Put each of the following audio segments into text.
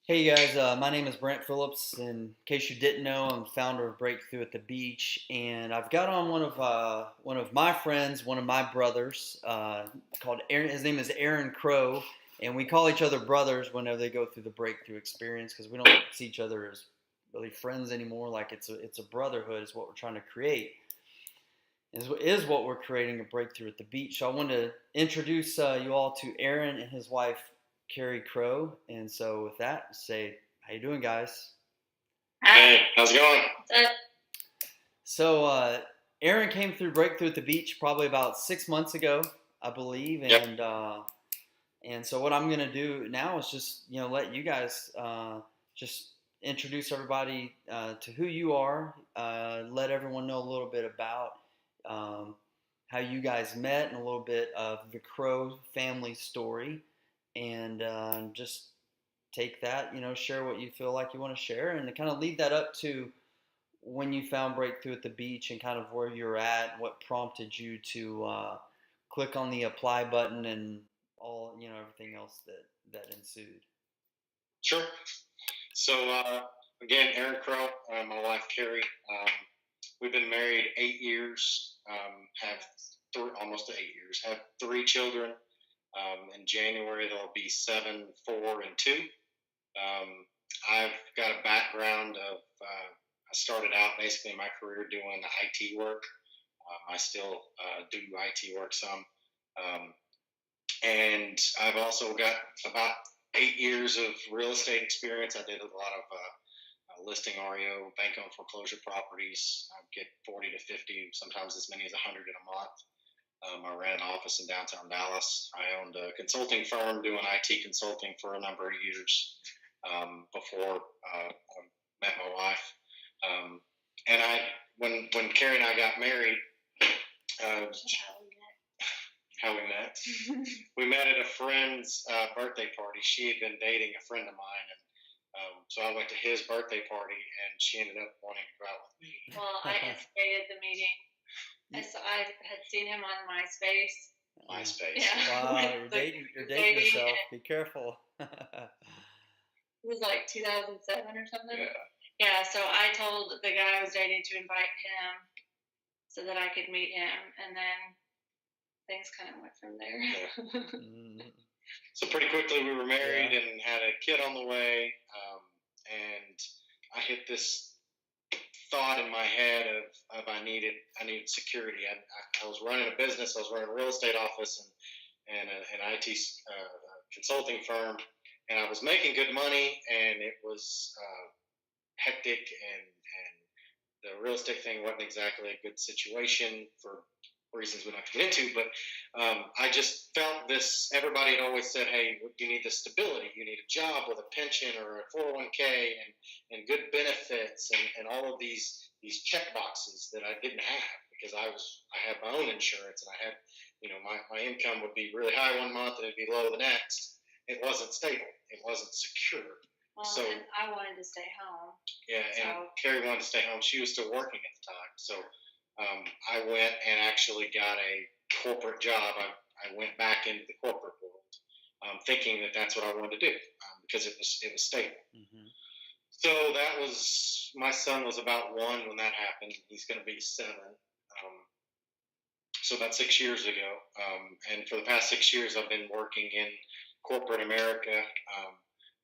Hey guys, my name is Brant Phillips. In case you didn't know, I'm founder of Breakthrough at the Beach, and I've got on one of my friends, one of my brothers, called Aaron. His name is Aaron Crow, and we call each other brothers whenever they go through the breakthrough experience because we don't see each other as really friends anymore. Like it's a brotherhood is what we're trying to create. Is what we're creating a breakthrough at the beach. So I wanted to introduce you all to Aaron and his wife Kary Crow. And so with that, say how you doing, guys? Hey, how's it going? So Aaron came through Breakthrough at the Beach probably about 6 months ago, I believe, Yep. and so what I'm gonna do now is just let you guys just introduce everybody to who you are, let everyone know a little bit about um, how you guys met and a little bit of the Crow family story, and just take that, share what you feel like you want to share, and to kind of lead that up to when you found Breakthrough at the Beach and kind of where you're at, what prompted you to click on the apply button and all, everything else that ensued. Sure. So, again, Aaron Crow, my wife Kary. We've been married 8 years, have almost 8 years, have three children. In January, they'll be 7, 4, and 2. I've got a background of, I started out basically my career doing IT work. I still do IT work some. Um, and I've also got about 8 years of real estate experience. I did a lot of listing REO, bank owned foreclosure properties. I get 40 to 50, sometimes as many as 100 in a month. I ran an office in downtown Dallas. I owned a consulting firm doing IT consulting for a number of years before I met my wife. And when Kary and I got married, uh, how we met. We met at a friend's birthday party. She had been dating a friend of mine, and so I went to his birthday party, and she ended up wanting to go out with me. Well, I instigated the meeting. I had seen him on MySpace. MySpace. Yeah. Wow, you're dating yourself. Be careful. It was like 2007 or something. Yeah. So I told the guy I was dating to invite him so that I could meet him, and then things kind of went from there. Yeah. So pretty quickly we were married and had a kid on the way, and I hit this thought in my head of I needed security. I was running a business. I was running a real estate office and an IT consulting firm, and I was making good money, and it was hectic, and the real estate thing wasn't exactly a good situation for reasons we don't have to get into, but I just felt this. Everybody had always said, hey, you need the stability. You need a job with a pension or a 401k and good benefits and all of these check boxes that I didn't have because I had my own insurance, and I had, my income would be really high one month and it'd be low the next. It wasn't stable. It wasn't secure. Well, so and I wanted to stay home. Yeah, and Kary wanted to stay home. She was still working at the time. So I went and actually got a corporate job. I went back into the corporate world, thinking that that's what I wanted to do because it was stable. Mm-hmm. So that was, my son was about 1 when that happened. He's going to be 7. So about 6 years ago. And for the past 6 years, I've been working in corporate America.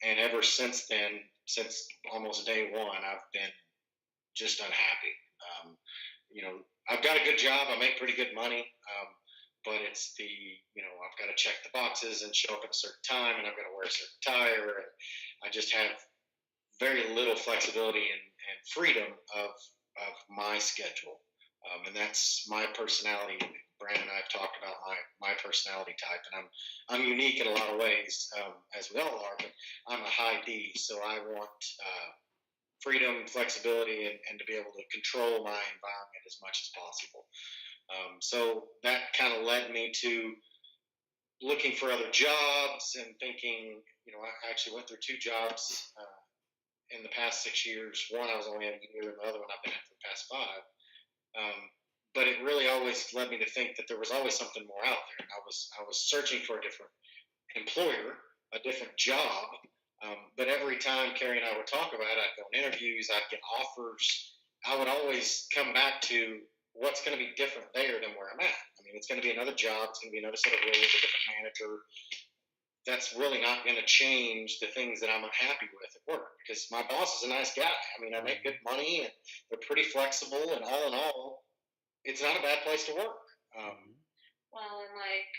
And ever since then, since almost day one, I've been just unhappy. I've got a good job. I make pretty good money. But it's I've got to check the boxes and show up at a certain time, and I've got to wear a certain attire. And I just have very little flexibility and freedom of my schedule. And that's my personality. Brant and I have talked about my personality type, and I'm unique in a lot of ways, as we all are. But I'm a high D, so I want freedom, flexibility, and to be able to control my environment as much as possible. So that kind of led me to looking for other jobs and thinking. I actually went through 2 jobs in the past 6 years. One I was only in a year, and the other one I've been in for the past 5. But it really always led me to think that there was always something more out there. And I was searching for a different employer, a different job, But every time Kary and I would talk about it, I'd go on interviews, I'd get offers. I would always come back to what's going to be different there than where I'm at. I mean, it's going to be another job, it's going to be another set of rules, a different manager. That's really not going to change the things that I'm unhappy with at work, because my boss is a nice guy. I mean, I make good money and they're pretty flexible, and all in all, it's not a bad place to work. Well, and like,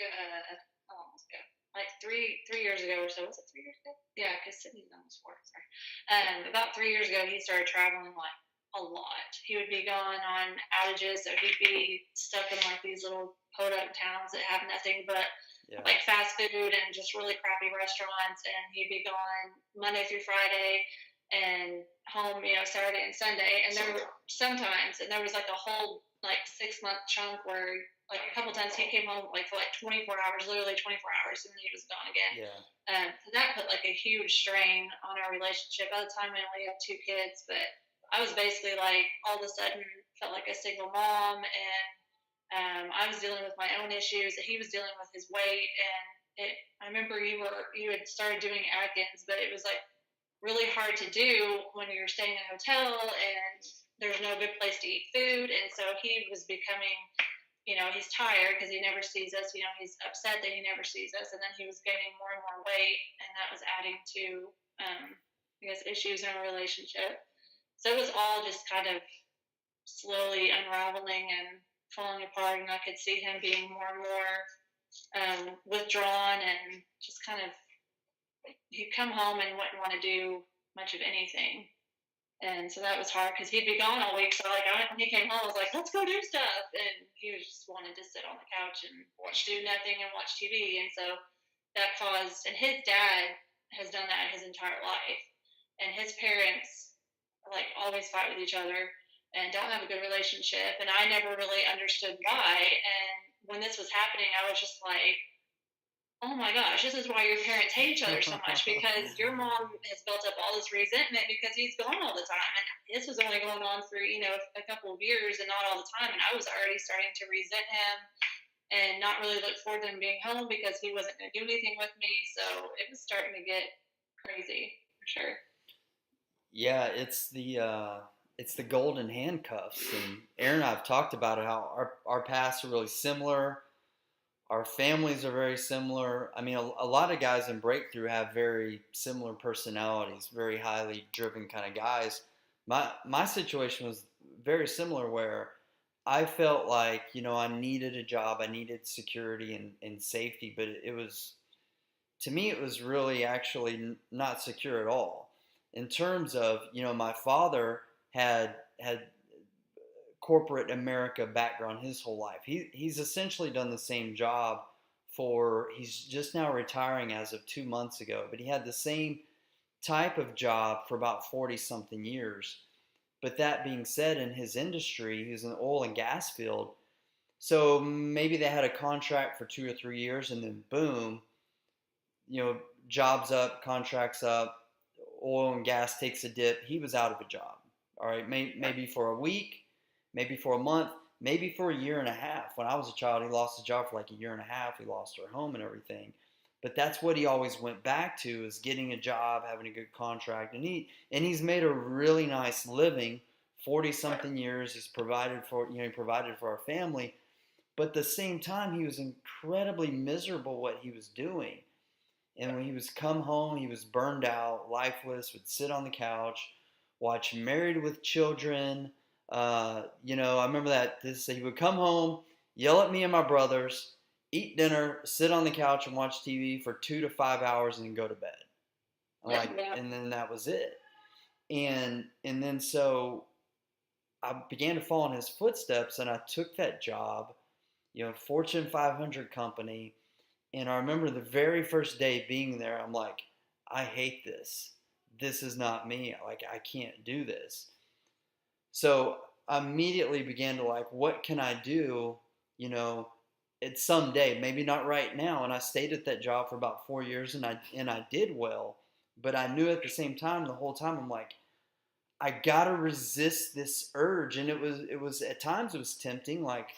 how long ago? Like three years ago or so. Was it 3 years ago? Yeah, because Sydney's almost 4. Sorry. About 3 years ago, he started traveling like a lot. He would be gone on outages, so he'd be stuck in like these little podunk towns that have nothing but like fast food and just really crappy restaurants. And he'd be gone Monday through Friday and home, Saturday and Sunday. And there were sometimes, and there was like a whole like 6-month chunk where like a couple times he came home like for like 24 hours, literally 24 hours, and then he was gone again. So that put like a huge strain on our relationship. By the time we only had 2 kids, but I was basically like all of a sudden felt like a single mom, and I was dealing with my own issues. He was dealing with his weight, and I remember you had started doing Atkins, but it was like really hard to do when you're staying in a hotel and there's no good place to eat food. And so he was becoming, he's tired because he never sees us. He's upset that he never sees us, and then he was gaining more and more weight, and that was adding to, I guess, issues in our relationship. So it was all just kind of slowly unraveling and falling apart, and I could see him being more and more withdrawn, and just kind of, he'd come home and wouldn't want to do much of anything. And so that was hard because he'd be gone all week. So like when he came home, I was like, let's go do stuff. And he was just wanted to sit on the couch and do nothing and watch TV. And so that caused, and his dad has done that his entire life. And his parents like always fight with each other and don't have a good relationship. And I never really understood why. And when this was happening, I was just like, oh my gosh, this is why your parents hate each other so much, because your mom has built up all this resentment because he's gone all the time. And this was only going on for, a couple of years and not all the time. And I was already starting to resent him and not really look forward to him being home because he wasn't going to do anything with me. So it was starting to get crazy for sure. Yeah, it's the golden handcuffs. And Aaron and I have talked about it, how our paths are really similar. Our families are very similar. I mean, a lot of guys in Breakthrough have very similar personalities, very highly driven kind of guys. My situation was very similar, where I felt like, I needed a job, I needed security and safety, but it was, to me, it was really actually not secure at all. In terms of, my father had corporate America background his whole life. He's essentially done the same job he's just now retiring as of 2 months ago, but he had the same type of job for about 40 something years. But that being said, in his industry, he was in the oil and gas field. So maybe they had a contract for 2 or 3 years, and then boom, jobs up, contracts up, oil and gas takes a dip. He was out of a job. All right, maybe for a week, maybe for a month, maybe for a year and a half. When I was a child, he lost his job for like a year and a half. He lost our home and everything. But that's what he always went back to, is getting a job, having a good contract. And he's made a really nice living, 40 something years. He's provided for, he provided for our family. But at the same time, he was incredibly miserable what he was doing. And when he was come home, he was burned out, lifeless, would sit on the couch, watch Married with Children. I remember that he would come home, yell at me and my brothers, eat dinner, sit on the couch and watch TV for 2 to 5 hours, and then go to bed. And then that was it. And then so I began to follow in his footsteps, and I took that job, Fortune 500 company. And I remember the very first day being there, I'm like, I hate this. This is not me. Like, I can't do this. So I immediately began to what can I do, it's someday, maybe not right now. And I stayed at that job for about 4 years, and I did well. But I knew at the same time, the whole time, I'm like, I gotta resist this urge. And it was at times it was tempting, like,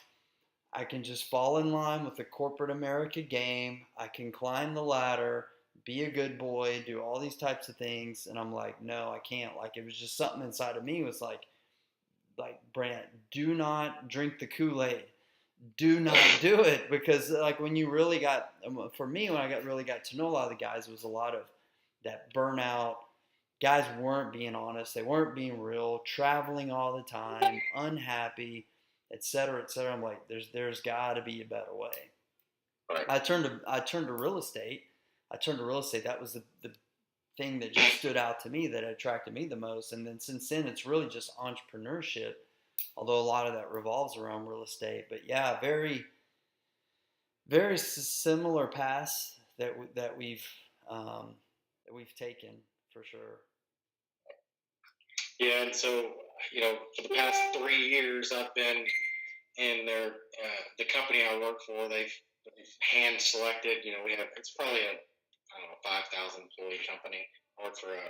I can just fall in line with the corporate America game. I can climb the ladder, be a good boy, do all these types of things. And I'm like, no, I can't. Like, it was just something inside of me was like, Brant, do not drink the Kool-Aid. Do not do it. Because like when you really got, for me, when I really got to know a lot of the guys, it was a lot of that burnout. Guys weren't being honest. They weren't being real, traveling all the time, unhappy, et cetera, et cetera. I'm like, there's got to be a better way. Right. I turned to real estate. That was the thing that just stood out to me, that attracted me the most. And then since then, it's really just entrepreneurship, although a lot of that revolves around real estate. But yeah, very, very similar paths that we've taken for sure. Yeah, and so for the past 3 years, I've been in the company I work for. They've hand selected. It's probably a 5,000 employee company. I work for a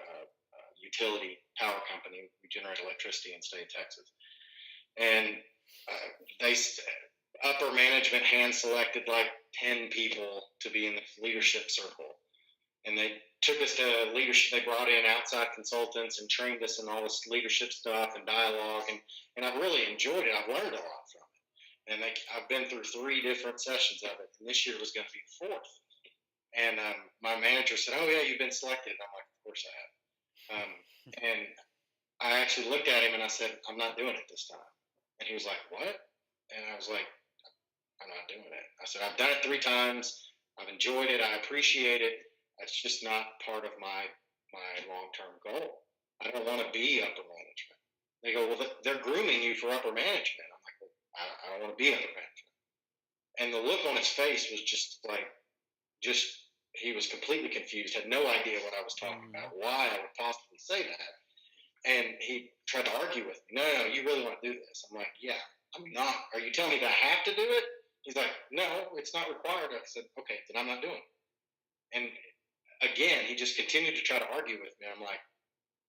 utility power company. We generate electricity in the state of Texas, and they upper management hand selected like 10 people to be in the leadership circle, and they took us to leadership. They brought in outside consultants and trained us in all this leadership stuff and dialogue, and I've really enjoyed it. I've learned a lot from it, and I've been through 3 different sessions of it, and this year was going to be the 4th. And my manager said, "Oh yeah, you've been selected." And I'm like, "Of course I have." And I actually looked at him and I said, "I'm not doing it this time." And he was like, "What?" And I was like, "I'm not doing it." I said, "I've done it 3 times. I've enjoyed it. I appreciate it. It's just not part of my long-term goal. I don't want to be upper management." They go, "Well, they're grooming you for upper management." I'm like, "Well, I don't want to be upper management." And the look on his face was just he was completely confused, had no idea what I was talking about, why I would possibly say that. And he tried to argue with me. No, you really want to do this? I'm like, "Yeah, I'm not. Are you telling me that I have to do it?" He's like, "No, it's not required." I said, "Okay, then I'm not doing it." And again, he just continued to try to argue with me. I'm like,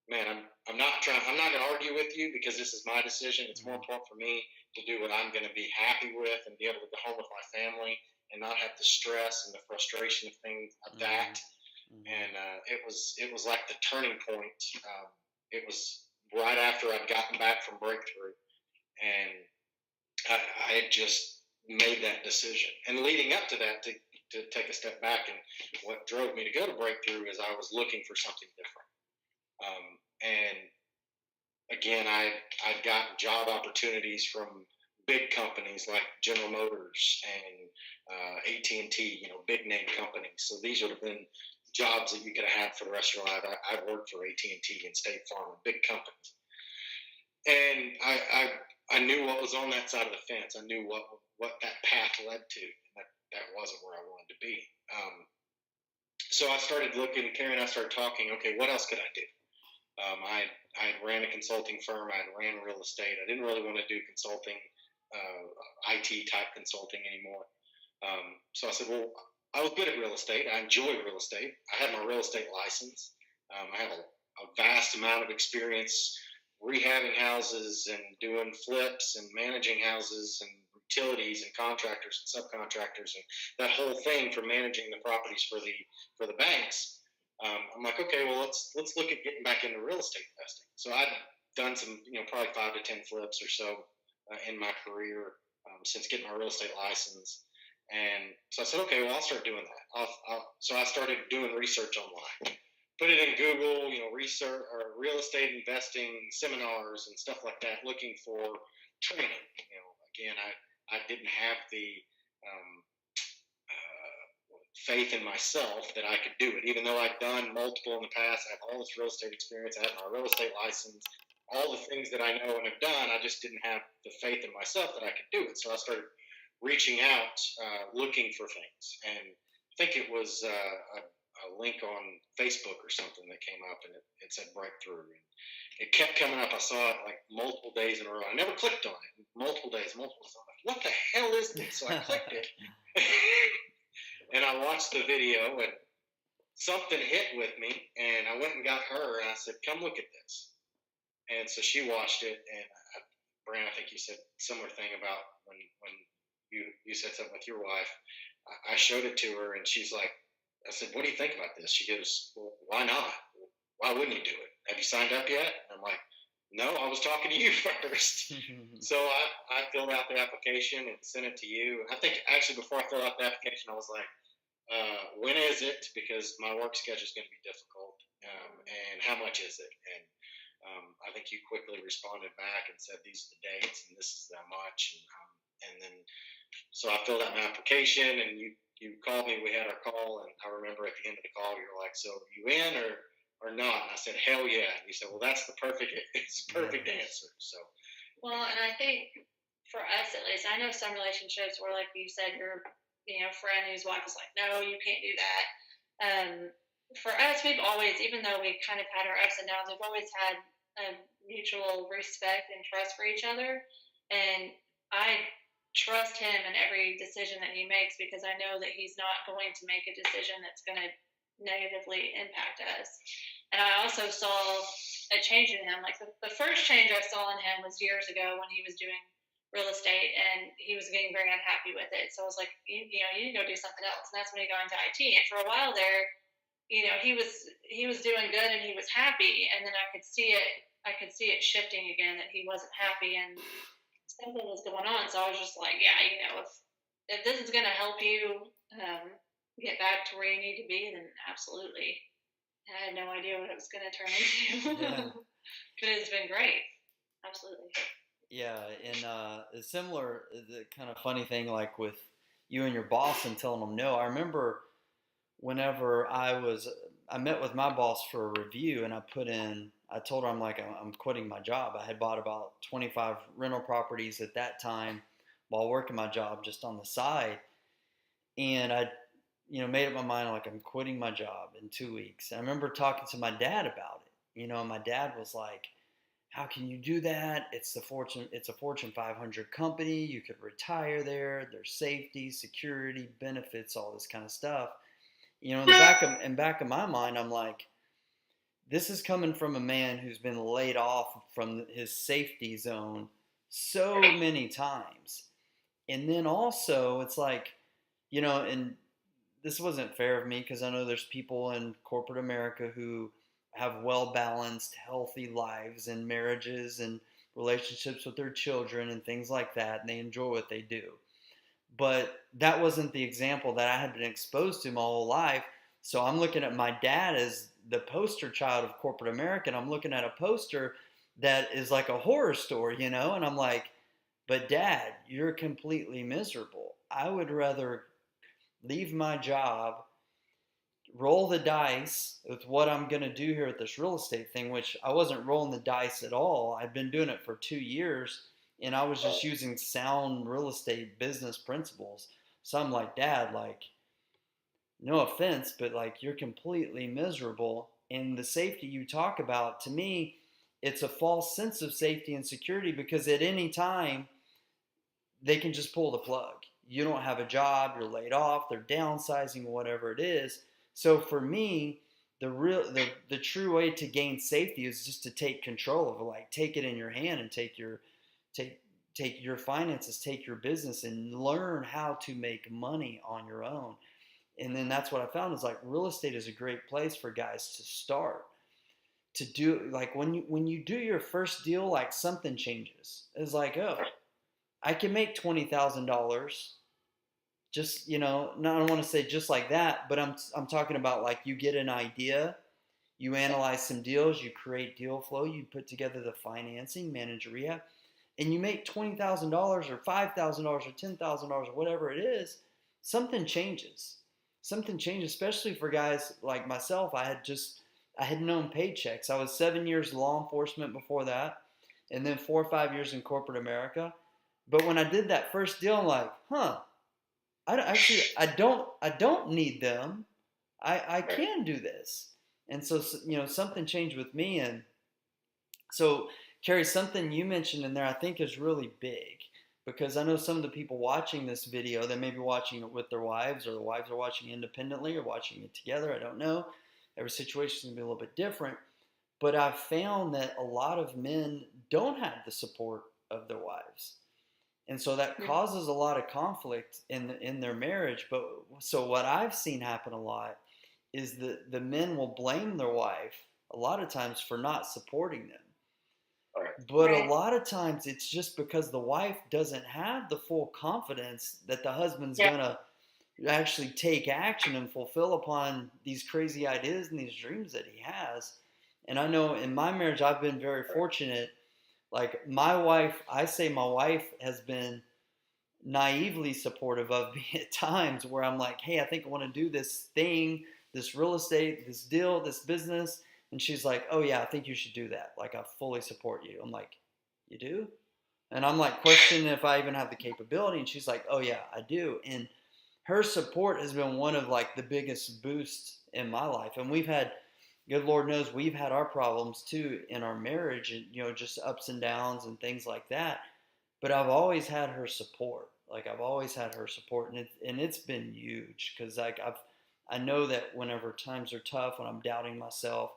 "Man, I'm not going to argue with you because this is my decision. It's more important for me to do what I'm going to be happy with and be able to go home with my family and not have the stress and the frustration of things of that." And it was like the turning point. It was right after I'd gotten back from Breakthrough, and I had just made that decision. And leading up to that, to take a step back, and what drove me to go to Breakthrough is I was looking for something different. And again, I'd gotten job opportunities from big companies like General Motors and AT&T, big name companies. So these would have been jobs that you could have had for the rest of your life. I've worked for AT&T and State Farm, big companies. And I knew what was on that side of the fence. I knew what that path led to. And that wasn't where I wanted to be. So I started looking, Kary and I started talking, okay, what else could I do? I ran a consulting firm. I ran real estate. I didn't really want to do consulting, IT type consulting anymore. So I said, well, I was good at real estate. I enjoy real estate. I have my real estate license. I have a vast amount of experience rehabbing houses and doing flips and managing houses and utilities and contractors and subcontractors and that whole thing for managing the properties for the banks. I'm like, okay, well, let's look at getting back into real estate investing. So I've done some, probably 5 to 10 flips or so in my career since getting my real estate license. And so I said, okay, well, I'll start doing that. So I started doing research online, put it in Google, research or real estate investing seminars and stuff like that, looking for training. Again, I didn't have the faith in myself that I could do it, even though I'd done multiple in the past. I have all this real estate experience. I have my real estate license, all the things that I know and have done. I just didn't have the faith in myself that I could do it. So I started reaching out, looking for things. And I think it was a link on Facebook or something that came up, and it said Breakthrough. And it kept coming up. I saw it like multiple days in a row. I never clicked on it. Multiple days. I'm like, what the hell is this? So I clicked it. And I watched the video, and something hit with me, and I went and got her, and I said, come look at this. And so she watched it, and Brant, I think you said a similar thing about when you said something with your wife. I showed it to her, and she's like, I said, what do you think about this? She goes, well, why not? Why wouldn't you do it? Have you signed up yet? And I'm like, no, I was talking to you first. So I filled out the application and sent it to you. I think actually before I filled out the application, I was like, when is it? Because my work schedule is going to be difficult. And how much is it? And I think you quickly responded back and said, these are the dates and this is that much. And then, so I filled out my application and you called me. We had our call. And I remember at the end of the call, you were like, so are you in or not? And I said, hell yeah. And you said, well, that's the perfect answer. So, well, and I think for us at least, I know some relationships where, like you said, your friend whose wife is like, no, you can't do that. For us, we've always, even though we kind of had our ups and downs, we've always had a mutual respect and trust for each other. And I trust him in every decision that he makes because I know that he's not going to make a decision that's going to negatively impact us. And I also saw a change in him. Like the first change I saw in him was years ago when he was doing real estate and he was getting very unhappy with it. So I was like, you need to go do something else. And that's when he got into IT. And for a while there, he was doing good and he was happy. And then I could see it shifting again, that he wasn't happy and something was going on. So I was just like, yeah, if this is going to help you get back to where you need to be, then absolutely. I had no idea what it was going to turn into. Yeah. But it's been great. Absolutely. Yeah, and it's similar, the kind of funny thing, like with you and your boss and telling them no. I remember whenever I met with my boss for a review, and I told her, I'm quitting my job. I had bought about 25 rental properties at that time while working my job just on the side. And I, made up my mind, like, I'm quitting my job in 2 weeks. And I remember talking to my dad about it, and my dad was like, how can you do that? It's a Fortune 500 company. You could retire there. There's safety, security, benefits, all this kind of stuff. In the back of my mind, I'm like, this is coming from a man who's been laid off from his safety zone so many times. And then also, it's like, and this wasn't fair of me because I know there's people in corporate America who have well-balanced, healthy lives and marriages and relationships with their children and things like that, and they enjoy what they do. But that wasn't the example that I had been exposed to my whole life. So I'm looking at my dad as the poster child of corporate America, and I'm looking at a poster that is like a horror story, and I'm like, but Dad, you're completely miserable. I would rather leave my job, roll the dice with what I'm going to do here at this real estate thing, which I wasn't rolling the dice at all. I'd been doing it for 2 years, and I was just using sound real estate business principles. So I'm like, Dad, like, no offense, but like, you're completely miserable. And the safety you talk about, to me, it's a false sense of safety and security because at any time they can just pull the plug. You don't have a job, you're laid off, they're downsizing, whatever it is. So for me, the true way to gain safety is just to take control of it, like take it in your hand and take your finances, take your business, and learn how to make money on your own. And then that's what I found is like real estate is a great place for guys to start. To do, like, when you do your first deal, like, something changes. It's like, oh, I can make $20,000. Just, I don't want to say just like that, but I'm talking about, like, you get an idea, you analyze some deals, you create deal flow, you put together the financing, manage a rehab, and you make $20,000 or $5,000 or $10,000 or whatever it is. Something changes. Something changes, especially for guys like myself. I had known paychecks. I was 7 years law enforcement before that, and then 4 or 5 years in corporate America. But when I did that first deal, I'm like, I don't need them. I can do this. And so, something changed with me. And so, Kary, something you mentioned in there I think is really big, because I know some of the people watching this video, they may be watching it with their wives, or the wives are watching independently or watching it together. I don't know. Every situation is going to be a little bit different. But I've found that a lot of men don't have the support of their wives. And so that causes a lot of conflict in their marriage. But so what I've seen happen a lot is the men will blame their wife a lot of times for not supporting them. All right. But a Right. lot of times it's just because the wife doesn't have the full confidence that the husband's Yeah. gonna actually take action and fulfill upon these crazy ideas and these dreams that he has. And I know in my marriage I've been very fortunate. Like my wife, I say my wife has been naively supportive of me at times where I'm like, hey, I think I want to do this thing, this real estate, this deal, this business. And she's like, oh, yeah, I think you should do that. Like, I fully support you. I'm like, you do? And I'm like questioning if I even have the capability. And she's like, oh, yeah, I do. And her support has been one of like the biggest boosts in my life. And we've had, good Lord knows, we've had our problems too in our marriage and, just ups and downs and things like that. But I've always had her support. Like I've always had her support, and it's been huge because like I know that whenever times are tough, when I'm doubting myself,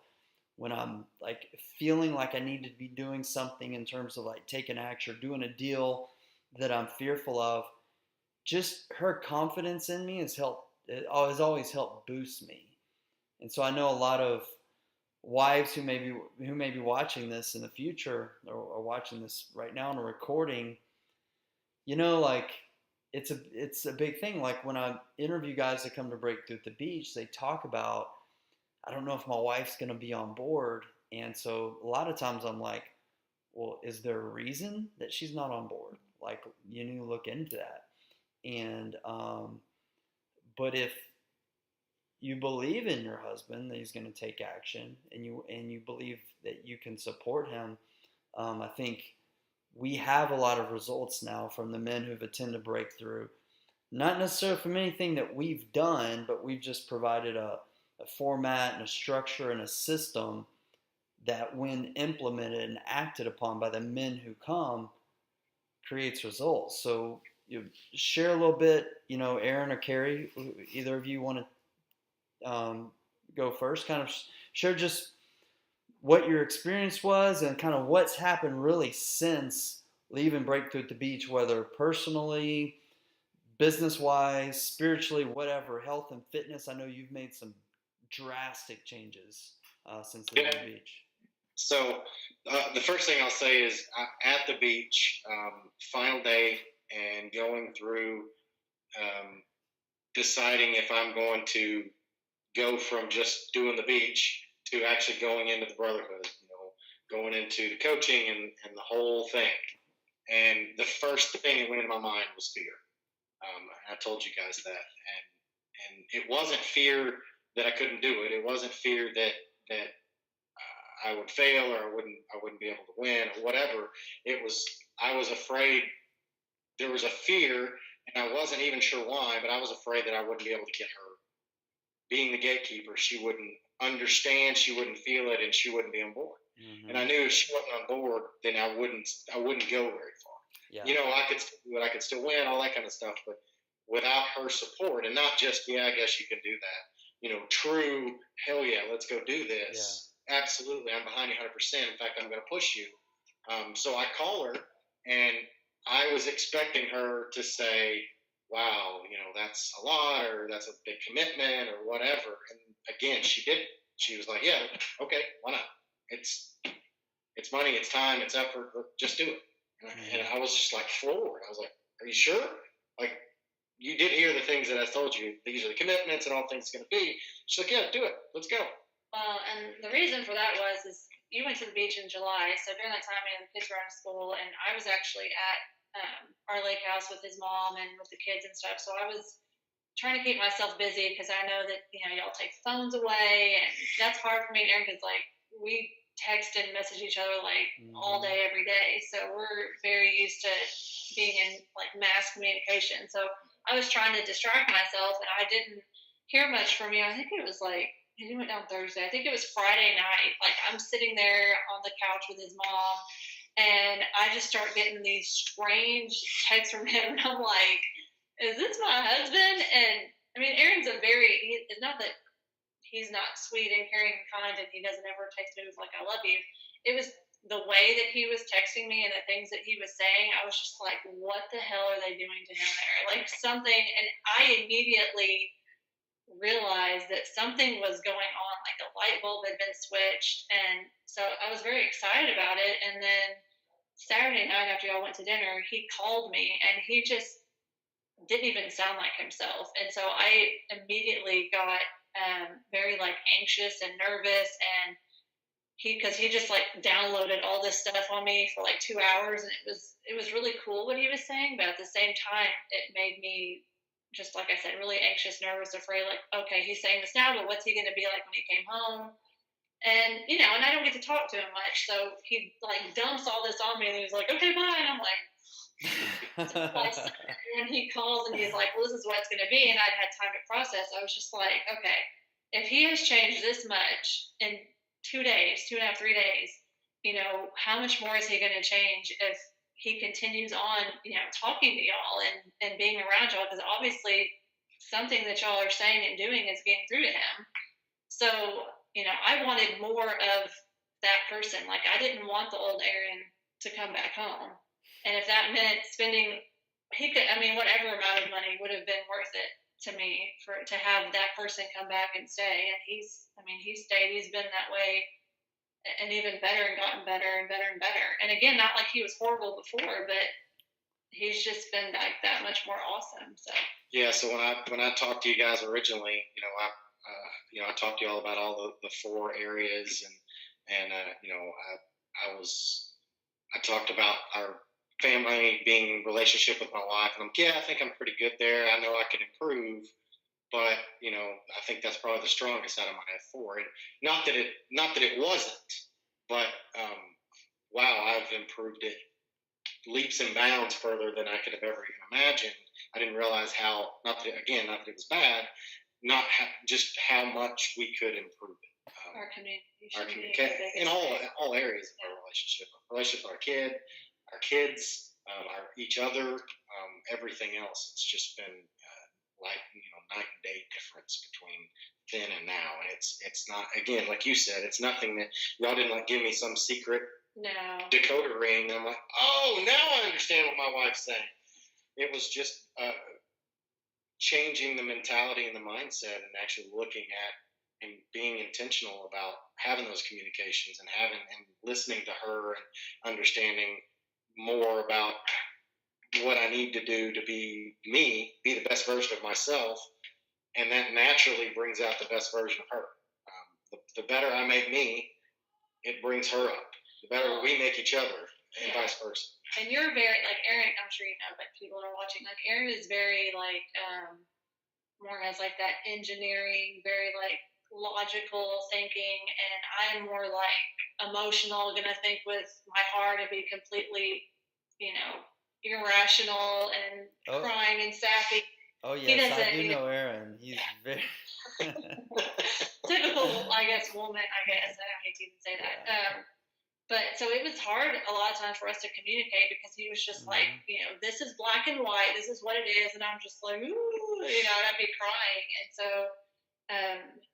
when I'm like feeling like I need to be doing something in terms of like taking action or doing a deal that I'm fearful of, just her confidence in me has always helped boost me. And so I know a lot of wives who may be watching this in the future or watching this right now in a recording, like it's a big thing. Like when I interview guys that come to Breakthrough at the Beach, they talk about, I don't know if my wife's going to be on board. And so a lot of times I'm like, well, is there a reason that she's not on board? Like you need to look into that. And but if you believe in your husband that he's going to take action, and you believe that you can support him, I think we have a lot of results now from the men who've attended Breakthrough. Not necessarily from anything that we've done, but we've just provided a format and a structure and a system that, when implemented and acted upon by the men who come, creates results. So you share a little bit, Aaron or Kary, either of you want to go first, kind of share just what your experience was and kind of what's happened really since leaving Breakthrough at the Beach, whether personally, business wise, spiritually, whatever, health and fitness. I know you've made some drastic changes since leaving the beach. So the first thing I'll say is at the beach, final day, and going through deciding if I'm going to go from just doing the beach to actually going into the brotherhood, going into the coaching and the whole thing. And the first thing that went into my mind was fear. I told you guys that, and it wasn't fear that I couldn't do it. It wasn't fear that I would fail or I wouldn't be able to win or whatever. It was, I was afraid. There was a fear, and I wasn't even sure why, but I was afraid that I wouldn't be able to get her. Being the gatekeeper, she wouldn't understand, she wouldn't feel it, and she wouldn't be on board. Mm-hmm. And I knew if she wasn't on board, then I wouldn't go very far. Yeah. I could still do it, I could still win, all that kind of stuff, but without her support, and not just, I guess you can do that. True, hell yeah, let's go do this. Yeah. Absolutely, I'm behind you 100%. In fact, I'm going to push you. So I call her, and I was expecting her to say, wow, that's a lot, or that's a big commitment, or whatever. And again, she didn't. She was like, yeah, okay, why not? It's money, it's time, it's effort. Just do it. And I was just like floored. I was like, are you sure? Like, you did hear the things that I told you. These are the commitments and all things it's going to be. She's like, yeah, do it. Let's go. Well, and the reason for that is you went to the beach in July. So during that time, the kids were out of school, and I was actually at our lake house with his mom and with the kids and stuff. So I was trying to keep myself busy because I know that, y'all take phones away, and that's hard for me and Aaron because, like, we text and message each other, like, all day, every day. So we're very used to being in, like, mass communication. So I was trying to distract myself, and I didn't hear much from you. I think it was, like, he went down Thursday. I think it was Friday night. Like, I'm sitting there on the couch with his mom, and I just start getting these strange texts from him, and I'm like, is this my husband? And, I mean, Aaron's it's not that he's not sweet and caring and kind, and he doesn't ever text me with, like, I love you. It was the way that he was texting me and the things that he was saying. I was just like, what the hell are they doing to him there? Like, something, and I immediately realized that something was going on, like a light bulb had been switched. And so I was very excited about it. And then Saturday night after y'all went to dinner, he called me and he just didn't even sound like himself. And so I immediately got very like anxious and nervous, and because he just like downloaded all this stuff on me for like 2 hours, and it was really cool what he was saying, but at the same time it made me, just like I said, really anxious, nervous, afraid, like, okay, he's saying this now, but what's he going to be like when he came home? And and I don't get to talk to him much, so he like dumps all this on me, and he's like, okay, bye, and I'm like, when he calls and he's like, well, this is what it's going to be, and I'd had time to process, I was just like, okay, if he has changed this much in 2 days, 2.5, 3 days, how much more is he going to change if he continues on, talking to y'all and being around y'all? Because obviously something that y'all are saying and doing is getting through to him. So, I wanted more of that person. Like, I didn't want the old Aaron to come back home. And if that meant spending, whatever amount of money would have been worth it to me to have that person come back and stay. And he's stayed. He's been that way, and even better, and gotten better and better and better. And again, not like he was horrible before, but he's just been like that much more awesome. So yeah. So when I talked to you guys originally, I talked to you all about all the 4 areas, and I talked about our family, being in relationship with my wife, and I think I'm pretty good there. I know I could improve, but I think that's probably the strongest out of my 4. And not that it wasn't, but wow, I've improved it leaps and bounds further than I could have ever even imagined. I didn't realize how, not that it was bad, just how much we could improve it. Our communication in all areas of our relationship with our kids, each other, everything else. It's just been night and day difference between then and now. And it's not, again, like you said, it's nothing that y'all didn't like give me some secret decoder ring. I'm like, oh, now I understand what my wife's saying. It was just changing the mentality and the mindset, and actually looking at and being intentional about having those communications, and listening to her, and understanding more about what I need to do to be me, be the best version of myself, and that naturally brings out the best version of her. The better I make me, it brings her up. The better we make each other, and vice versa. And you're very, like, Aaron, I'm sure you know, but people are watching, like, Aaron is very, like, more has, like, that engineering, very, like, logical thinking, and I'm more, like, emotional, gonna think with my heart and be completely, irrational and crying and sappy. Oh, yes, I do know Aaron. He's very... typical, I guess, woman, I guess. I hate to even say that. Yeah. But so it was hard a lot of times for us to communicate, because he was just like, this is black and white, this is what it is. And I'm just like, ooh, and I'd be crying. And so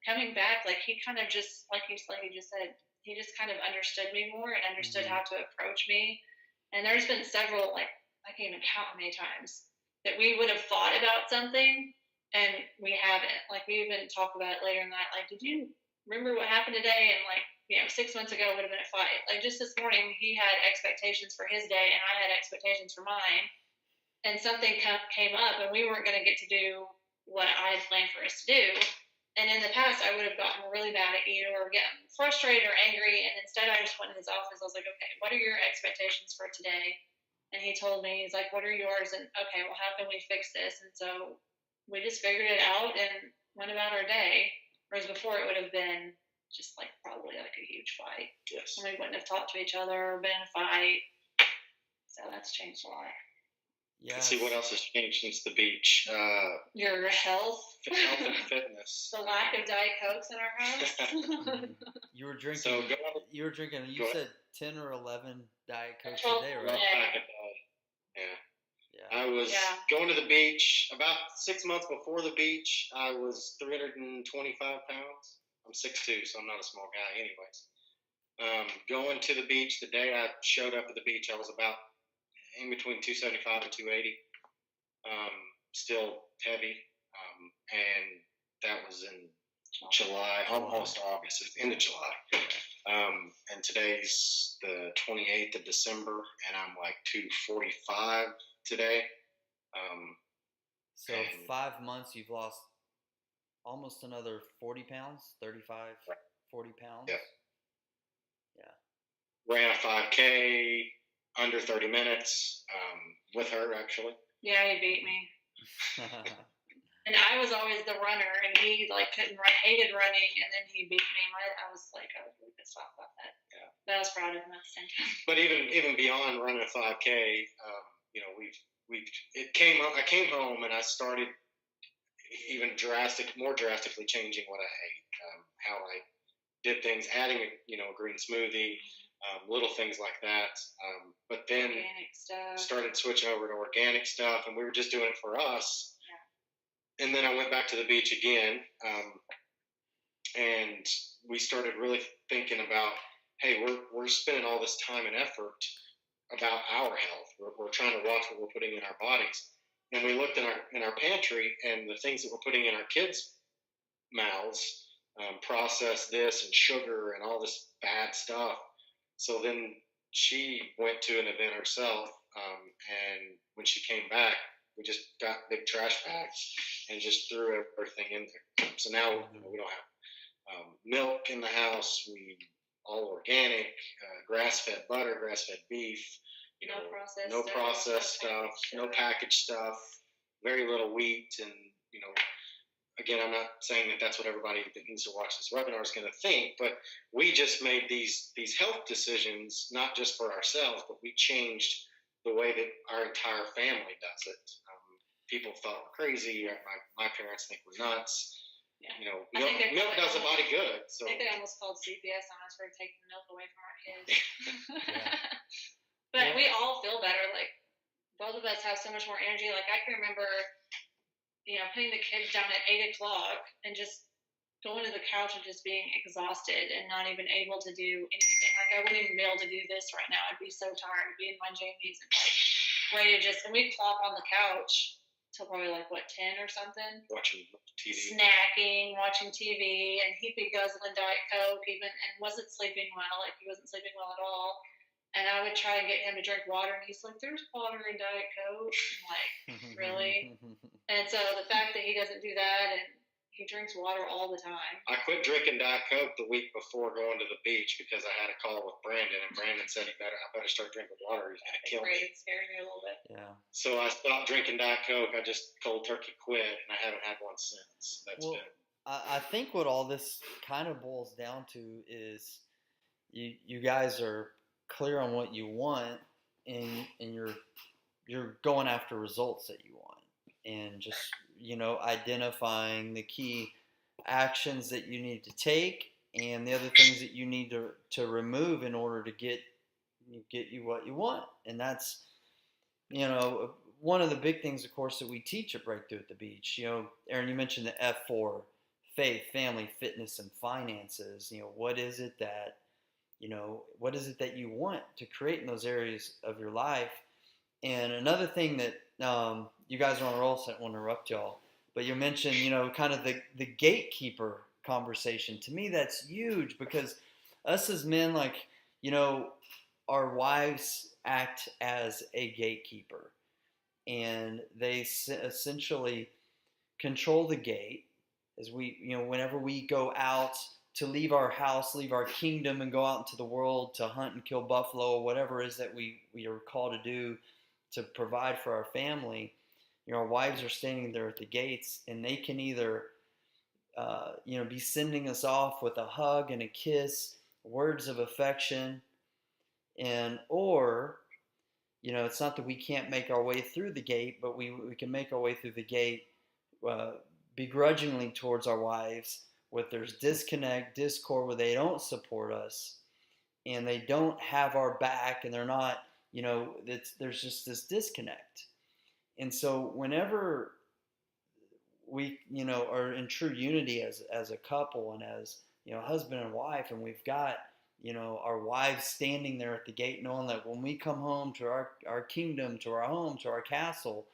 coming back, like, he kind of just, like you just said, he just kind of understood me more and understood how to approach me. And there's been several, like, I can't even count how many times that we would have thought about something and we haven't. Like, we even talk about it later in the night. Like, did you remember what happened today? And, like, 6 months ago would have been a fight. Like, just this morning, he had expectations for his day and I had expectations for mine. And something came up and we weren't going to get to do what I had planned for us to do. And in the past, I would have gotten really mad at you or gotten frustrated or angry. And instead, I just went in his office. I was like, okay, what are your expectations for today? And he told me, he's like, what are yours? And okay, well, how can we fix this? And so we just figured it out and went about our day. Whereas before, it would have been just like probably like a huge fight. Yes. And we wouldn't have talked to each other or been in a fight. So that's changed a lot. Yeah. Let's see what else has changed since the beach. Your health. Health and fitness. The lack of Diet Cokes in our house. You were drinking. You said 10 or 11 Diet Cokes a day, right? Yeah. I was going to the beach about 6 months before the beach. I was 325 pounds. I'm 6'2", so I'm not a small guy anyways. Going to the beach, the day I showed up at the beach, I was about in between 275 and 280. Still heavy. And that was in July, almost August, end of July. And today's the 28th of December, and I'm like 245 today. So 5 months, you've lost almost another 40 pounds, 35, 40 pounds. Yeah. Yeah. Ran a 5K under 30 minutes with her, actually. Yeah, he beat me. And I was always the runner, and he like couldn't run, hated running, and then he beat me. I was really pissed off about that. Yeah. But I was proud of him at the same time. But even beyond running a 5K, I came home and I started even more drastically changing what I ate, how I did things, adding a green smoothie, little things like that. But then started switching over to organic stuff, and we were just doing it for us. Yeah. And then I went back to the beach again, and we started really thinking about, hey, we're spending all this time and effort about our health. We're trying to watch what we're putting in our bodies. And we looked in our pantry, and the things that we're putting in our kids' mouths, processed this and sugar and all this bad stuff. So then she went to an event herself, and when she came back, we just got big trash bags and just threw everything in there. So now we don't have milk in the house. We all organic, grass-fed butter, grass-fed beef. No processed stuff, no packaged stuff, very little wheat, and again, I'm not saying that that's what everybody that needs to watch this webinar is going to think, but we just made these health decisions not just for ourselves, but we changed the way that our entire family does it. People thought we're crazy. My parents think we're nuts. Yeah. Milk does the body good. So I think they almost called CPS on us for taking milk away from our kids. But we all feel better. Like, both of us have so much more energy. Like, I can remember, putting the kids down at 8 o'clock and just going to the couch and just being exhausted and not even able to do anything. Like, I wouldn't even be able to do this right now. I'd be so tired, be in my jammies and ready to and we'd plop on the couch till probably 10 or something. Watching TV. Snacking, watching TV, and he'd be guzzling Diet Coke and wasn't sleeping well. Like, he wasn't sleeping well at all. And I would try and get him to drink water, and he's like, there's water in Diet Coke. I'm like, really? And so the fact that he doesn't do that, and he drinks water all the time. I quit drinking Diet Coke the week before going to the beach because I had a call with Brandon, and Brandon said, I better start drinking water. He's going to kill me. It scared me a little bit. Yeah. So I stopped drinking Diet Coke. I just cold turkey quit, and I haven't had one since. I think what all this kind of boils down to is you guys are clear on what you want, and you're going after results that you want, and just identifying the key actions that you need to take and the other things that you need to remove in order to get you what you want. And that's one of the big things, of course, that we teach at Breakthrough at the Beach. Aaron, you mentioned the F4: faith, family, fitness, and finances. What is it that you want to create in those areas of your life? And another thing that you guys are on a roll, so I don't want to interrupt y'all, but you mentioned, kind of the gatekeeper conversation. To me, that's huge, because us as men, our wives act as a gatekeeper, and they essentially control the gate as we, whenever we go out to leave our house, leave our kingdom, and go out into the world to hunt and kill buffalo, or whatever it is that we are called to do to provide for our family. Our wives are standing there at the gates, and they can either, be sending us off with a hug and a kiss, words of affection, or it's not that we can't make our way through the gate, but we can make our way through the gate begrudgingly towards our wives, where there's disconnect, discord, where they don't support us and they don't have our back, and they're not, there's just this disconnect. And so whenever we, are in true unity as a couple and as, husband and wife, and we've got, our wives standing there at the gate, knowing that when we come home to our kingdom, to our home, to our castle,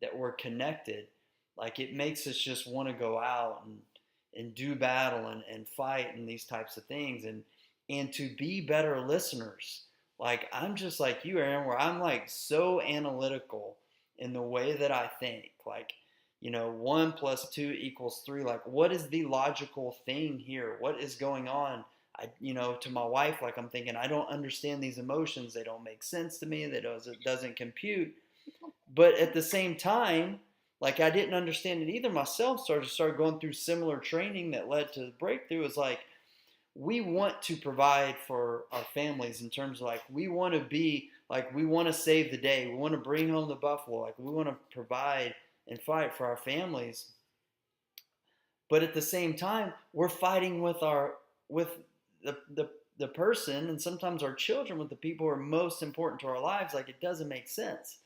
that we're connected, Like it makes us just want to go out and do battle and fight and these types of things and to be better listeners. Like I'm just like you, Aaron, where I'm like so analytical in the way that I think. Like, 1 + 2 = 3. Like, what is the logical thing here? What is going on? To my wife, like I'm thinking, I don't understand these emotions. They don't make sense to me. It doesn't compute. But at the same time, like I didn't understand it either myself. So I just started going through similar training that led to the breakthrough. Is like we want to provide for our families in terms of like we want to be like we want to save the day. We want to bring home the buffalo. Like we want to provide and fight for our families. But at the same time, we're fighting with the person and sometimes our children with the people who are most important to our lives. Like it doesn't make sense.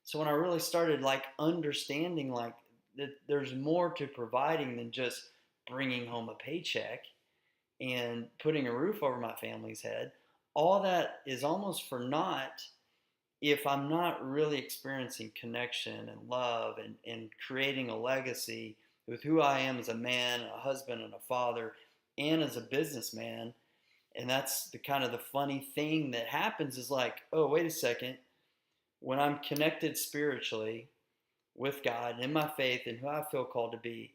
So when I really started like understanding like that there's more to providing than just bringing home a paycheck and putting a roof over my family's head, all that is almost for naught if I'm not really experiencing connection and love and creating a legacy with who I am as a man, a husband, and a father, and as a businessman. And that's the kind of the funny thing that happens is like, oh, wait a second. When I'm connected spiritually with God in my faith and who I feel called to be,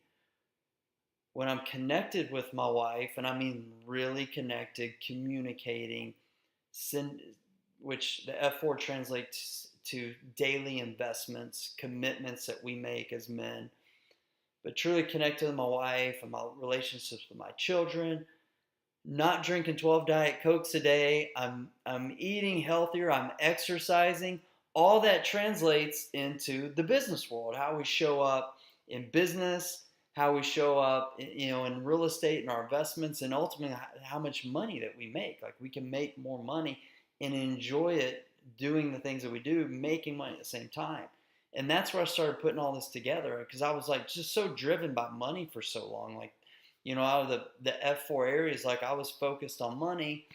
when I'm connected with my wife, and I mean really connected, communicating, which the F4 translates to daily investments, commitments that we make as men, but truly connected with my wife and my relationships with my children, not drinking 12 Diet Cokes a day, I'm eating healthier, I'm exercising. All that translates into the business world, how we show up in business, how we show up, in real estate and our investments, and ultimately how much money that we make. Like we can make more money and enjoy it doing the things that we do, making money at the same time. And that's where I started putting all this together because I was like just so driven by money for so long. Like, out of the F4 areas, like I was focused on money.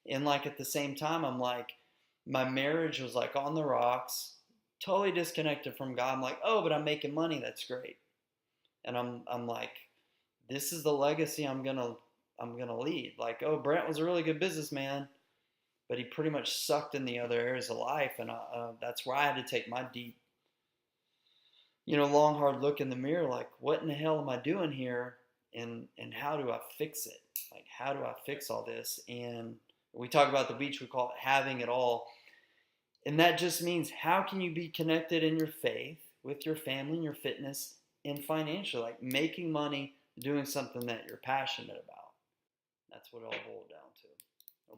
And like at the same time, I'm like, my marriage was like on the rocks, totally disconnected from God. I'm like, oh, but I'm making money. That's great. And I'm like, this is the legacy I'm gonna lead. Like, oh, Brant was a really good businessman, but he pretty much sucked in the other areas of life, and that's where I had to take my deep, long hard look in the mirror. Like, what in the hell am I doing here? And how do I fix it? Like, how do I fix all this? And we talk about the beach, we call it having it all. And that just means how can you be connected in your faith with your family and your fitness and financially, like making money, doing something that you're passionate about. That's what it all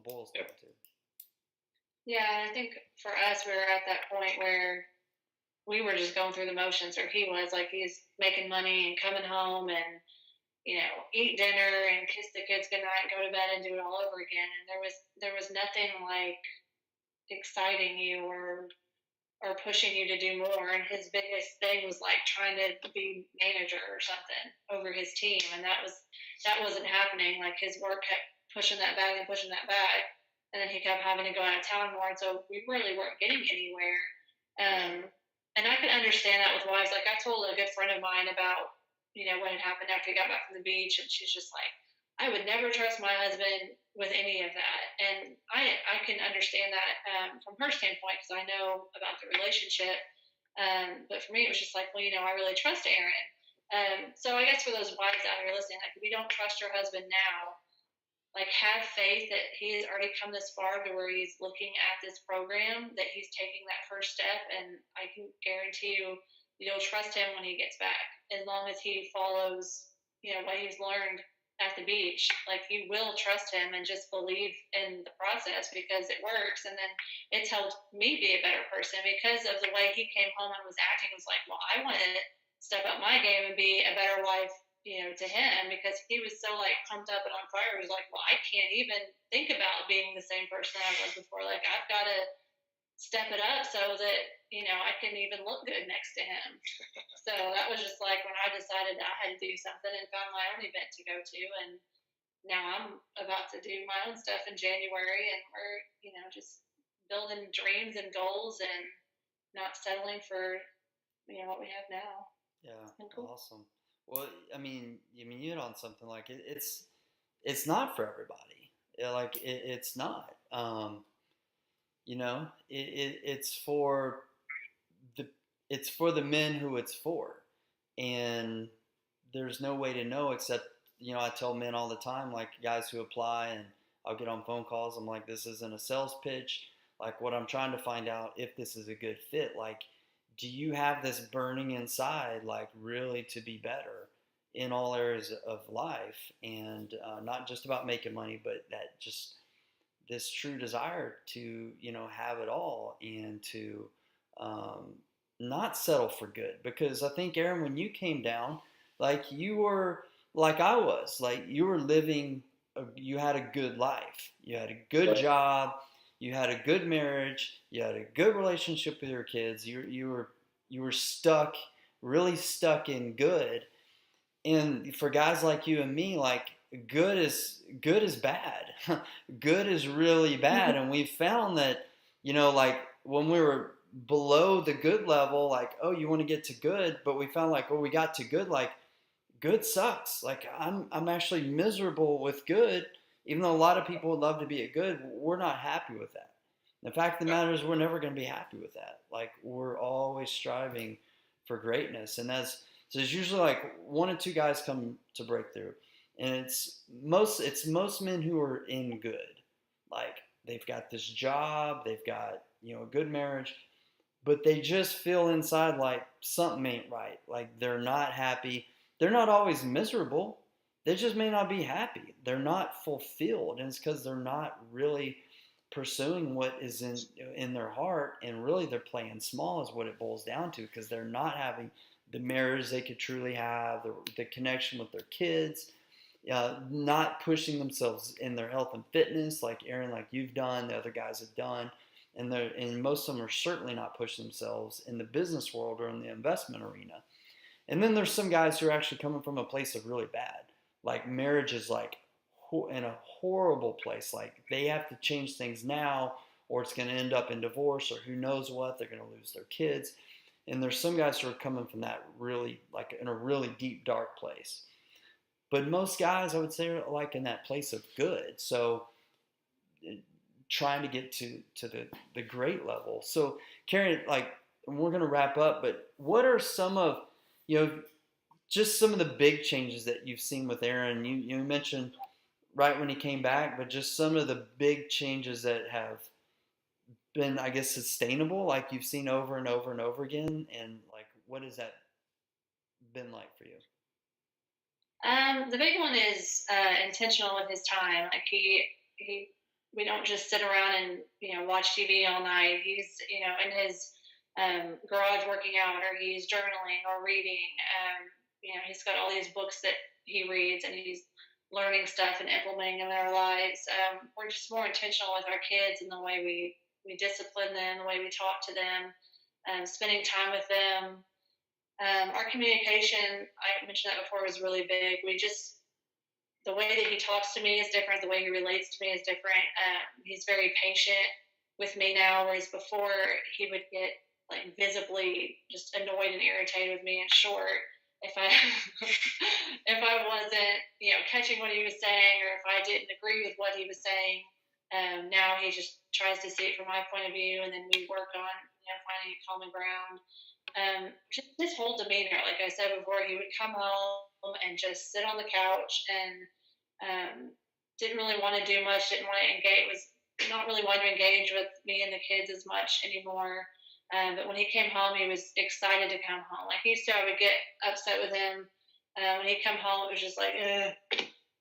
boils down to. Yeah, I think for us, we were at that point where we were just going through the motions, or he was like, he's making money and coming home and eat dinner and kiss the kids goodnight and go to bed and do it all over again. And there was nothing like exciting you or pushing you to do more. And his biggest thing was like trying to be manager or something over his team, and that wasn't happening. Like his work kept pushing that back and pushing that back, and then he kept having to go out of town more, and so we really weren't getting anywhere. And I could understand that with wives. Like I told a good friend of mine about what had happened after he got back from the beach, and she's just like, I would never trust my husband with any of that. And I can understand that from her standpoint because I know about the relationship. But for me, it was just like, well, I really trust Aaron. So I guess for those wives out here listening, like if you don't trust your husband now, like have faith that he has already come this far to where he's looking at this program, that he's taking that first step. And I can guarantee you'll trust him when he gets back, as long as he follows, what he's learned at the beach. Like you will trust him and just believe in the process because it works. And then it's helped me be a better person because of the way he came home and was acting. It was like, well, I want to step up my game and be a better wife, to him, because he was so like pumped up and on fire. He was like, well, I can't even think about being the same person I was before. Like I've got to step it up so that I can even look good next to him. So that was just like when I decided I had to do something and found my own event to go to. And now I'm about to do my own stuff in January, and we're just building dreams and goals and not settling for what we have now. Yeah, And cool. awesome. Well, you hit on something like it's not for everybody. It's not. It's for the it's for the men who it's for, and there's no way to know except I tell men all the time, like guys who apply, and I'll get on phone calls. I'm like, this isn't a sales pitch. Like, what I'm trying to find out if this is a good fit. Like, do you have this burning inside, like really to be better in all areas of life, and not just about making money, but that just this true desire to have it all and to um, not settle for good. Because I think, Aaron, when you came down, like you were like I was, like you were living you had a good life, you had a good job, you had a good marriage, you had a good relationship with your kids, you were stuck, really stuck in good. And for guys like you and me, like good is bad. Good is really bad. And we found that, like when we were below the good level, like, oh, you want to get to good, but we found like, oh, we got to good, like good sucks. Like I'm actually miserable with good, even though a lot of people would love to be at good. We're not happy with that. The fact of the matter is we're never going to be happy with that. Like we're always striving for greatness. And so there's usually like one or two guys come to breakthrough. And it's most men who are in good. Like they've got this job, they've got, a good marriage, but they just feel inside like something ain't right. Like they're not happy. They're not always miserable. They just may not be happy. They're not fulfilled, and it's because they're not really pursuing what is in their heart, and really they're playing small is what it boils down to, because they're not having the marriage they could truly have, the connection with their kids, not pushing themselves in their health and fitness, like Aaron, like you've done, the other guys have done, and most of them are certainly not pushing themselves in the business world or in the investment arena. And then there's some guys who are actually coming from a place of really bad, like marriage is like in a horrible place, like they have to change things now, or it's going to end up in divorce, or who knows what, they're going to lose their kids. And there's some guys who are coming from that really, like in a really deep, dark place. But most guys, I would say, are like in that place of good. So trying to get to the great level. So, Karen, like, we're going to wrap up, but what are some of, just some of the big changes that you've seen with Aaron? You mentioned right when he came back, but just some of the big changes that have been, I guess, sustainable, like you've seen over and over and over again, and like what has that been like for you? The big one is intentional with his time. Like he we don't just sit around and watch TV all night. He's in his garage working out, or he's journaling or reading. He's got all these books that he reads, and he's learning stuff and implementing them in our lives. We're just more intentional with our kids in the way we discipline them, the way we talk to them, spending time with them. Our communication, I mentioned that before, was really big. The way that he talks to me is different. The way he relates to me is different. He's very patient with me now, whereas before he would get like visibly just annoyed and irritated with me and short if I if I wasn't catching what he was saying, or if I didn't agree with what he was saying. Now he just tries to see it from my point of view, and then we work on finding a common ground. Just his whole demeanor, like I said before, he would come home and just sit on the couch and didn't really want to do much, didn't want to engage, was not really wanting to engage with me and the kids as much anymore. But when he came home, he was excited to come home. Like he used to, I would get upset with him. When he'd come home, it was just like, ugh.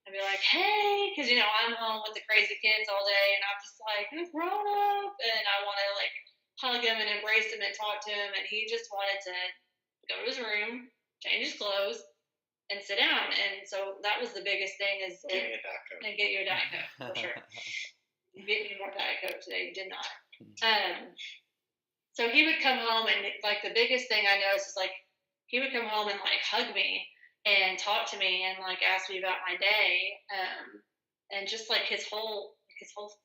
I'd be like, hey, because I'm home with the crazy kids all day, and I'm just like, grown up, and I want to like hug him and embrace him and talk to him, and he just wanted to go to his room, change his clothes, and sit down. And so that was the biggest thing, is get me a Diet Coke. And get you a Diet Coke, for sure. You get me more Diet Coke today. You did not. So he would come home, and like the biggest thing I noticed is like he would come home and like hug me and talk to me and like ask me about my day, and just like his whole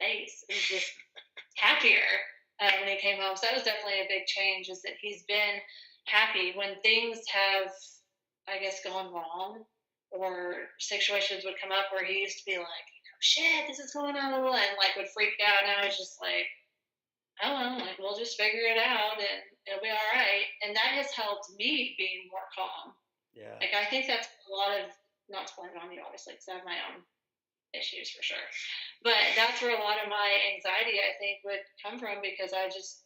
face was just happier when he came home. So that was definitely a big change, is that he's been happy when things have, I guess, gone wrong, or situations would come up where he used to be like, oh, shit, this is going on, and like would freak out. And I was just like, oh, well, like we'll just figure it out and it'll be all right. And that has helped me be more calm. Yeah. Like I think that's a lot of, not to blame it on you, obviously, because I have my own issues for sure. But that's where a lot of my anxiety, I think, would come from, because I just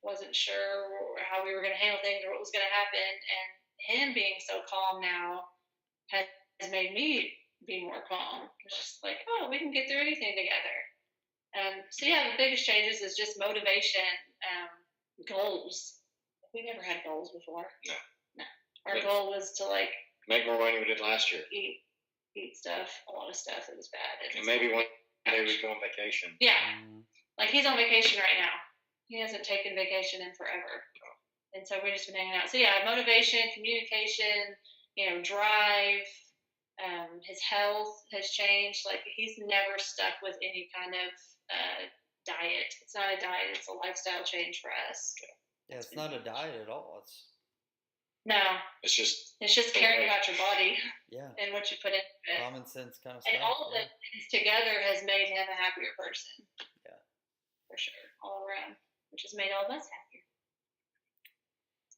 wasn't sure how we were going to handle things or what was going to happen. And him being so calm now has made me be more calm. It's just like, oh, we can get through anything together. So yeah, the biggest changes is just motivation, goals. We never had goals before. No. Our goal was to like make more money we did last year. Eat stuff, a lot of stuff. It was bad. And maybe one day we go on vacation. Yeah, like he's on vacation right now. He hasn't taken vacation in forever, and so we've just been hanging out. So yeah, motivation, communication, drive. His health has changed. Like he's never stuck with any kind of diet. It's not a diet. It's a lifestyle change for us. Yeah, it's not a diet at all. It's just caring about your body. Yeah. And what you put into it. Common sense kind of and stuff. And all of it together has made him a happier person. Yeah. For sure. All around. Which has made all of us happier.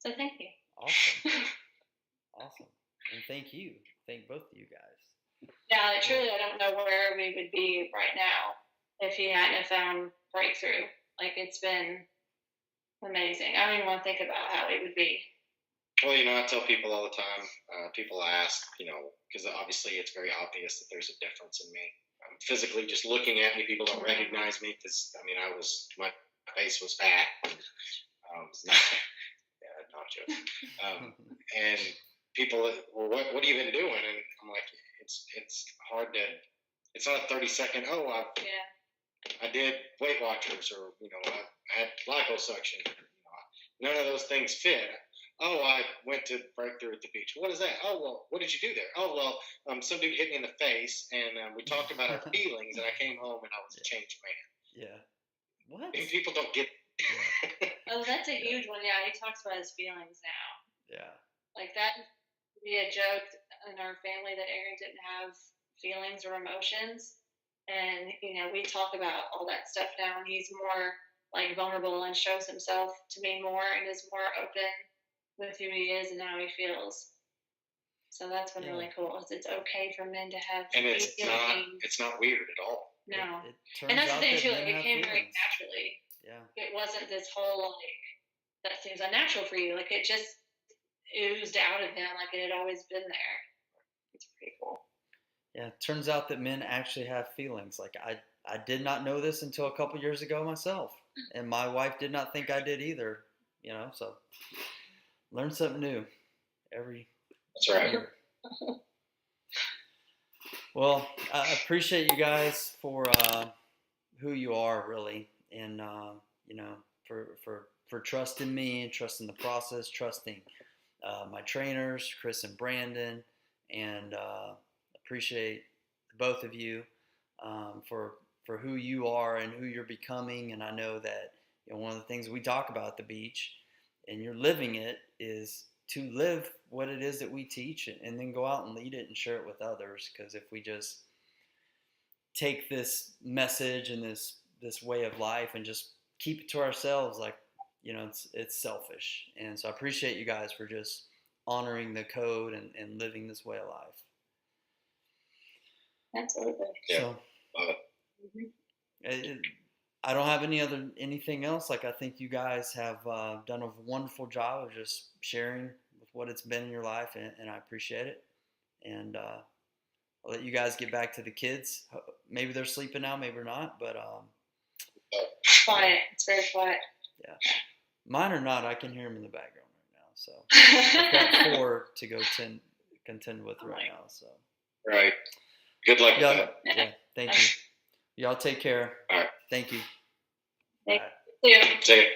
So thank you. Awesome. Awesome. And thank you. Thank both of you guys. Yeah, truly, I don't know where we would be right now if he hadn't have found breakthrough. Like, it's been amazing. I don't even want to think about how it would be. Well, I tell people all the time, people ask, because obviously it's very obvious that there's a difference in me. Physically, just looking at me, people don't recognize me because, my face was fat. Not joking. And people, well, what have you been doing? And I'm like, it's hard to, it's not a 30-second, I did Weight Watchers, or, I had liposuction. None of those things fit. Oh, I went to Breakthrough at the beach. What is that? Oh, well, what did you do there? Oh, well, some dude hit me in the face, and we talked about our feelings, and I came home, and I was a changed man. Yeah. What? And people don't get Oh, that's a huge one. Yeah, he talks about his feelings now. Yeah. Like that would be a joke in our family that Aaron didn't have feelings or emotions. And, we talk about all that stuff now, and he's more like vulnerable and shows himself to me more and is more open with who he is and how he feels. So that's been really cool. It's okay for men to have feelings. And it's not weird at all. No. It turns and that's the out thing that too, men like it have came very feelings. naturally. Yeah. It wasn't this whole like that seems unnatural for you. Like it just oozed out of him like it had always been there. It's pretty cool. Yeah, it turns out that men actually have feelings. Like I did not know this until a couple years ago myself. And my wife did not think I did either, so learn something new every That's right. year. Well, I appreciate you guys for who you are, really, and for trusting me and trusting the process, trusting my trainers, Chris and Brandon, and appreciate both of you for who you are and who you're becoming. And I know that one of the things we talk about at the beach, and you're living it, is to live what it is that we teach and then go out and lead it and share it with others. Because if we just take this message and this way of life and just keep it to ourselves, like, it's selfish. And so I appreciate you guys for just honoring the code and living this way of life. Absolutely. Yeah. So, I don't have anything else. Like, I think you guys have done a wonderful job of just sharing with what it's been in your life, and I appreciate it. And I'll let you guys get back to the kids. Maybe they're sleeping now, maybe not, but quiet. It's very quiet. Yeah, mine are not. I can hear them in the background right now. So I've got 4 to go contend with right now. So right. Good luck with that. Yeah, thank you. Y'all take care. All right. Thank you. Thank you. See you.